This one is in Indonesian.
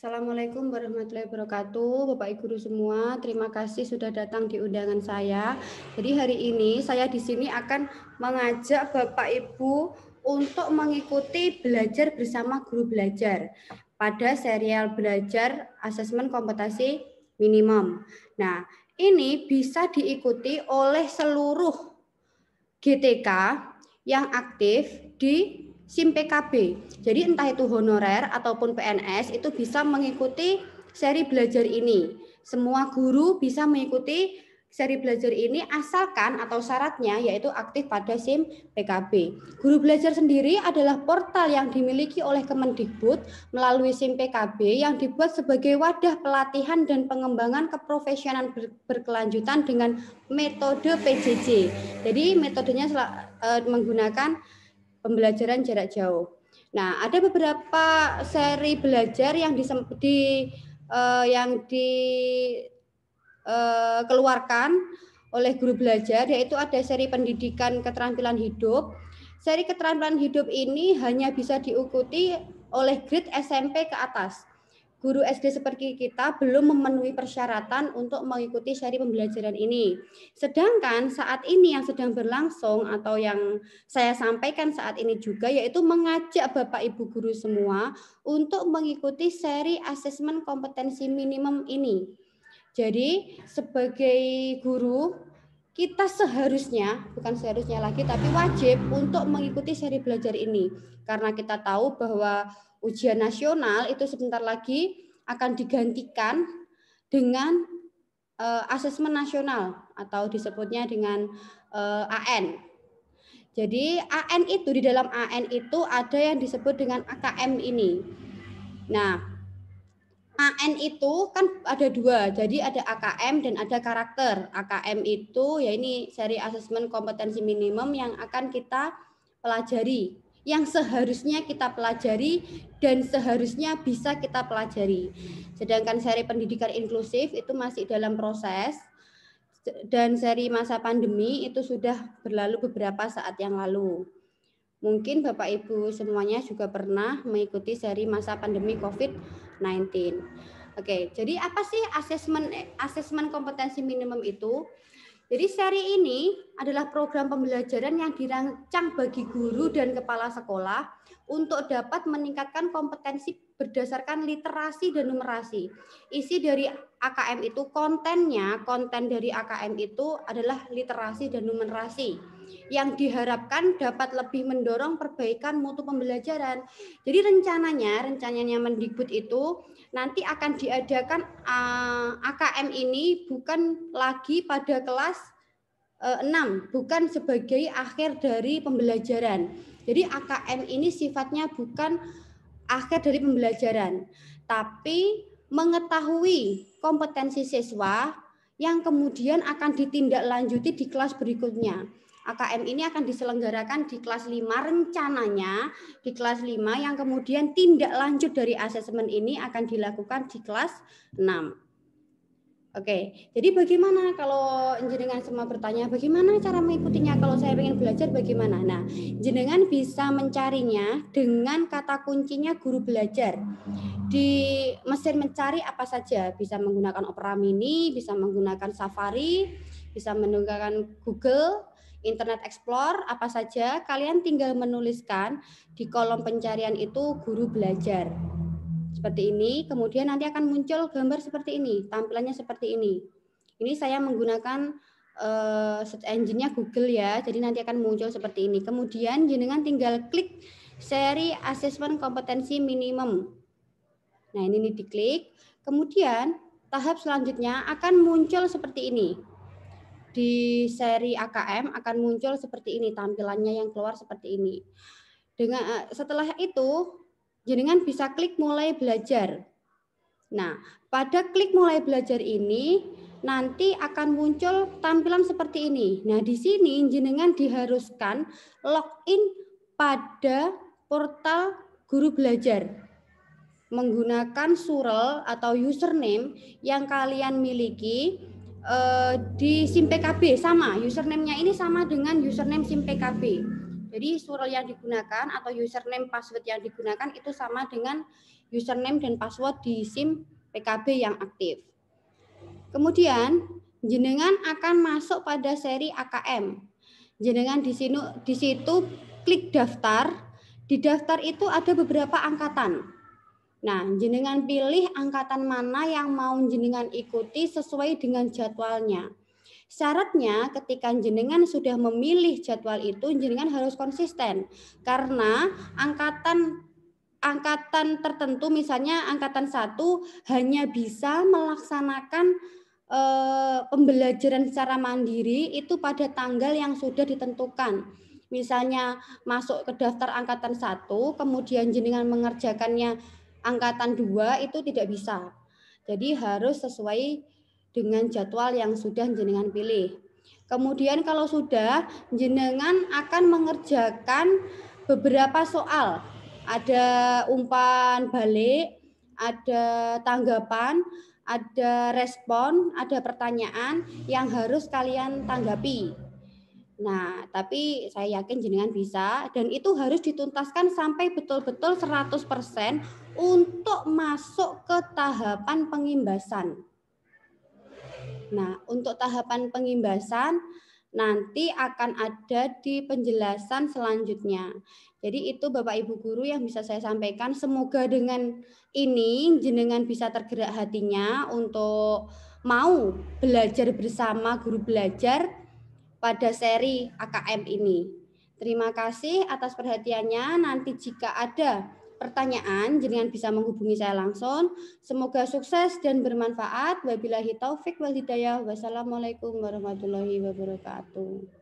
Assalamualaikum warahmatullahi wabarakatuh, Bapak Ibu guru semua. Terima kasih sudah datang di undangan saya. Jadi hari ini saya di sini akan mengajak Bapak Ibu untuk mengikuti belajar bersama guru belajar pada serial belajar asesmen kompetensi minimum. Nah, ini bisa diikuti oleh seluruh GTK yang aktif di SIM PKB. Jadi entah itu honorer ataupun PNS itu bisa mengikuti seri belajar ini. Semua guru bisa mengikuti seri belajar ini asalkan atau syaratnya yaitu aktif pada SIM PKB. Guru belajar sendiri adalah portal yang dimiliki oleh Kemendikbud melalui SIM PKB yang dibuat sebagai wadah pelatihan dan pengembangan keprofesionalan berkelanjutan dengan metode PJJ. Jadi metodenya menggunakan pembelajaran jarak jauh. Nah, ada beberapa seri belajar yang dikeluarkan oleh guru belajar, yaitu ada seri pendidikan keterampilan hidup. Seri keterampilan hidup ini hanya bisa diikuti oleh grade SMP ke atas. Guru SD seperti kita belum memenuhi persyaratan untuk mengikuti seri pembelajaran ini. Sedangkan saat ini yang sedang berlangsung atau yang saya sampaikan saat ini juga yaitu mengajak Bapak Ibu guru semua untuk mengikuti seri asesmen kompetensi minimum ini. Jadi sebagai guru kita seharusnya, bukan seharusnya lagi, tapi wajib untuk mengikuti seri belajar ini. Karena kita tahu bahwa ujian nasional itu sebentar lagi akan digantikan dengan asesmen nasional atau disebutnya dengan AN. Jadi AN itu, di dalam AN itu ada yang disebut dengan AKM ini. Nah, AN itu kan ada dua, jadi ada AKM dan ada karakter. AKM itu ya ini seri asesmen kompetensi minimum yang akan kita pelajari, yang seharusnya kita pelajari dan seharusnya bisa kita pelajari. Sedangkan seri pendidikan inklusif itu masih dalam proses dan seri masa pandemi itu sudah berlalu beberapa saat yang lalu. Mungkin Bapak Ibu semuanya juga pernah mengikuti seri masa pandemi COVID-19. Oke, jadi apa sih asesmen kompetensi minimum itu? Jadi seri ini adalah program pembelajaran yang dirancang bagi guru dan kepala sekolah untuk dapat meningkatkan kompetensi berdasarkan literasi dan numerasi. Isi dari AKM itu konten dari AKM itu adalah literasi dan numerasi yang diharapkan dapat lebih mendorong perbaikan mutu pembelajaran. Jadi rencananya Mendikbud itu nanti akan diadakan AKM ini bukan lagi pada kelas 6, bukan sebagai akhir dari pembelajaran. Jadi AKM ini sifatnya bukan akhir dari pembelajaran, tapi mengetahui kompetensi siswa yang kemudian akan ditindaklanjuti di kelas berikutnya. AKM ini akan diselenggarakan di kelas 5 rencananya, di kelas 5 yang kemudian tindak lanjut dari asesmen ini akan dilakukan di kelas 6. Oke, jadi bagaimana kalau jenengan semua bertanya bagaimana cara mengikutinya kalau saya ingin belajar bagaimana? Nah, jenengan bisa mencarinya dengan kata kuncinya guru belajar. Di mesin mencari apa saja, bisa menggunakan Opera Mini, bisa menggunakan Safari, bisa menggunakan Google, Internet Explorer, apa saja, kalian tinggal menuliskan di kolom pencarian itu guru belajar. Seperti ini, kemudian nanti akan muncul gambar seperti ini, tampilannya seperti ini. Ini saya menggunakan search engine-nya Google ya, jadi nanti akan muncul seperti ini. Kemudian jenengan tinggal klik seri asesmen kompetensi minimum. Nah ini diklik, kemudian tahap selanjutnya akan muncul seperti ini. Di seri AKM akan muncul seperti ini, tampilannya yang keluar seperti ini. Setelah itu, jenengan bisa klik mulai belajar. Nah, pada klik mulai belajar ini nanti akan muncul tampilan seperti ini. Nah, di sini jenengan diharuskan login pada portal guru belajar menggunakan surel atau username yang kalian miliki di SIM PKB sama. Username-nya ini sama dengan username SIM PKB. Jadi surel yang digunakan atau username password yang digunakan itu sama dengan username dan password di SIM PKB yang aktif. Kemudian jenengan akan masuk pada seri AKM. Jenengan di situ klik daftar. Di daftar itu ada beberapa angkatan. Nah, jenengan pilih angkatan mana yang mau jenengan ikuti sesuai dengan jadwalnya. Syaratnya ketika jenengan sudah memilih jadwal itu, jenengan harus konsisten. Karena angkatan tertentu, misalnya angkatan 1 hanya bisa melaksanakan pembelajaran secara mandiri itu pada tanggal yang sudah ditentukan. Misalnya masuk ke daftar angkatan 1, kemudian jenengan mengerjakannya angkatan 2 itu tidak bisa. Jadi harus sesuai dengan jadwal yang sudah jenengan pilih. Kemudian kalau sudah, jenengan akan mengerjakan beberapa soal. Ada umpan balik, ada tanggapan, ada respon, ada pertanyaan yang harus kalian tanggapi. Nah, tapi saya yakin jenengan bisa dan itu harus dituntaskan sampai betul-betul 100% untuk masuk ke tahapan pengimbasan. Nah, untuk tahapan pengimbasan nanti akan ada di penjelasan selanjutnya. Jadi itu Bapak Ibu guru yang bisa saya sampaikan. Semoga dengan ini jenengan bisa tergerak hatinya untuk mau belajar bersama guru belajar pada seri AKM ini. Terima kasih atas perhatiannya. Nanti jika ada pertanyaan, jenengan bisa menghubungi saya langsung. Semoga sukses dan bermanfaat. Wabillahi taufik wal hidayah. Wassalamualaikum warahmatullahi wabarakatuh.